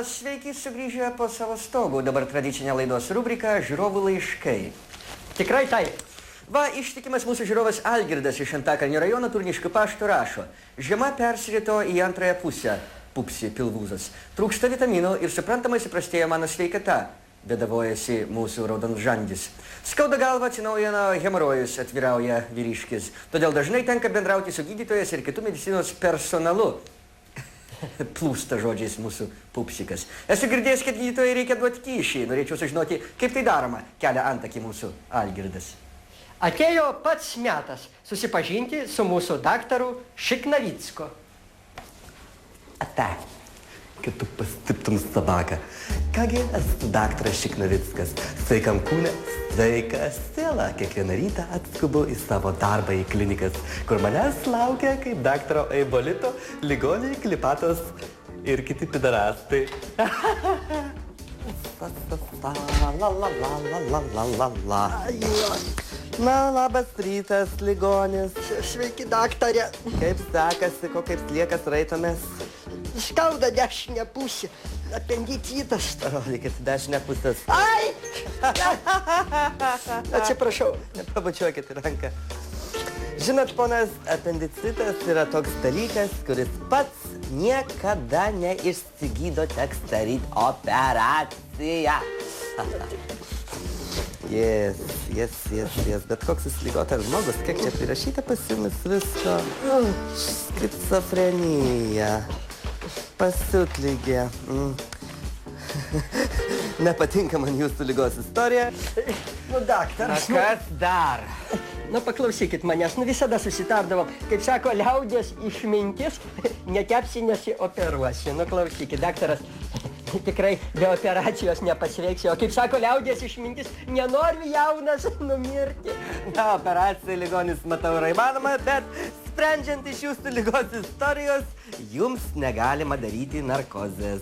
Sveiki sugrįžę po savo stogu. Dabar tradicinė laidos rubrika Žiūrovų laiškai. Tikrai taip. Va, ištikimas mūsų žiūrovas Algirdas iš Antakalnio rajono Turniškių pašto rašo. Žiema persirito į antrąją pusę. Pupsi pilvūzas. Trūksta vitaminų ir suprantamai suprastėjo mano sveikata. Bėdavojasi mūsų raudonžandis. Skauda galva, atsinaujina hemorojus, atvirauja vyriškis. Todėl dažnai tenka bendrauti su gydytojas ir kitų medicinos personalu. Plūsta žodžiais mūsų pupsikas. Esu girdėjęs, kad gydytojai reikia duoti kyšį. Norėčiau sužinoti, kaip tai daroma. Kelia antakį mūsų Algirdas. Atėjo pats metas susipažinti su mūsų daktaru Šiknavicko. Ate, kad tu pastiptum tabaką. Kągi, esu daktaras Šiknavickas. Sveikam kūne, sveika siela. Kiekvieną rytą atskubu į savo darbą į klinikas, kur manęs laukia kaip daktaro Eibolito, ligoniai, klipatos ir kiti pidarastai. Na, labas rytas, ligonis. Sveiki, daktarė. Kaip sekasi, kaip sliekas raitomės? Skauda dešinę pusę. Apendicitas. Parodykit dešinę pusės. Ai! Atsiprašau. Nepabučiuokit ranką. Žinot, ponas, apendicitas yra toks dalykas, kuris pats niekada neišsigydo, teks daryti operaciją. Yes. Bet koks jis ligotas žmogus, kiek čia prirašyta pas jumis visko. Skizofrenija. Pasiutlygė. Nepatinka man jūsų ligos istorija. Nu, daktaras. Kas dar? Nu, paklausykit manęs, visada susitardavom. Kaip sako, liaudės išmintis, nekepsi nesioperuosi. Nu, klausykit, daktaras, tikrai be operacijos nepasveiksiu. O kaip sako, liaudės išmintis, nenoriu jaunas numirti. Na, operacija ligonis, matau, yra įmanoma, bet sprendžiant iš jūsų ligos istorijos, jums negalima daryti narkozės.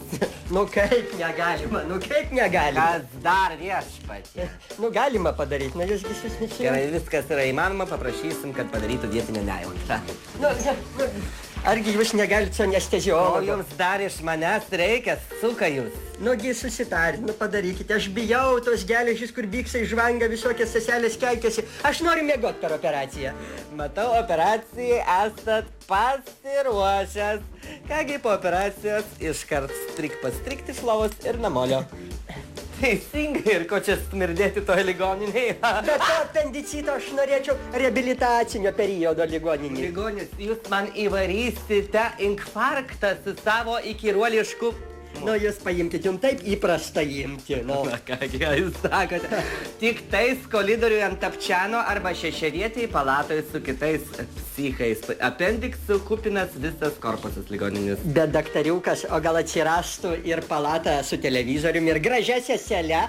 Nu, kaip negalima? Kas dar viešpatie? Nu, galima padaryti, nu, jūs visus Gerai, viskas yra įmanoma, paprašysim, kad padarytų vietinę nejautą. Argi jūs negalite su O anesteziologu? jums dar iš manęs reikia, suka jūs. Nugi susitarit, nu padarykite, aš bijau tos geležys, kur biksai žvanga, visokias seselės keikiasi. Aš noriu miegot per operaciją. Matau, operacijai esat pasiruošęs. Kągi, po operacijos iškart pastrikti iš lovos ir namolio. Teisingai, ir ko čia smirdėti toj ligoninėje? Bet to apendicito aš norėčiau reabilitacinio periodo ligoninį. Ligonis, jūs man įvarysite infarktą su savo įkyruolišku... Nu, jūs paimkite, jums taip įprasta imti. Nu. Na, kągi, jūs sakote, tik tais kolidoriui ant apčiano arba šešiavietėj palatoj su kitais psichais. Apendiksų kupinas visas korpusas ligoninis. Bet daktariukas, o gal atsirastų ir palata su televizoriumi ir gražia seselė?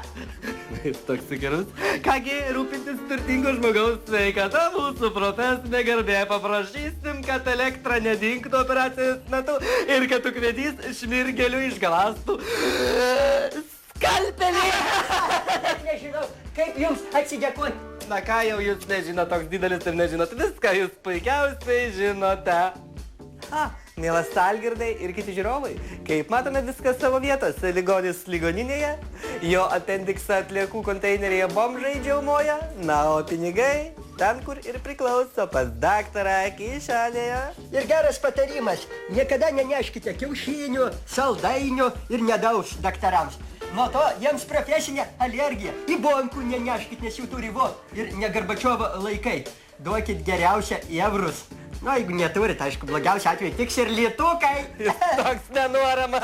Jis toks įkyrus. Kągi, rūpintis turtingo žmogaus sveikata, mūsų profesinė garbė. Paprašysim, kad elektra nedingtų operacijos metu ir kad ukvedys šmirgeliu išgalastų skalpelį. Nežinau, kaip jums atsidėkoti. Na ką jau jūs nežinot, toks didelis ir nežinot viską, jūs puikiausiai žinote. Mielas Algirdai ir kiti žiūrovai, kaip matome viskas savo vietose, ligonis ligoninėje, jo apendiksą atliekų konteineryje bomžai džiaumoja, na, o pinigai ten, kur ir priklauso, pas daktarą kišenėje. Ir geras patarimas, niekada neneškite kiaušinių, saldainių ir nedaus daktarams. Nuo to jiems profesinė alergija. Į bonkų neneškit, nes jų turi ir ne Gorbačiovo laikai. Duokit geriausia eurus. Na, jeigu neturit, aišku, blogiausia atveju tiks ir lietukai. Jis toks nenuorama.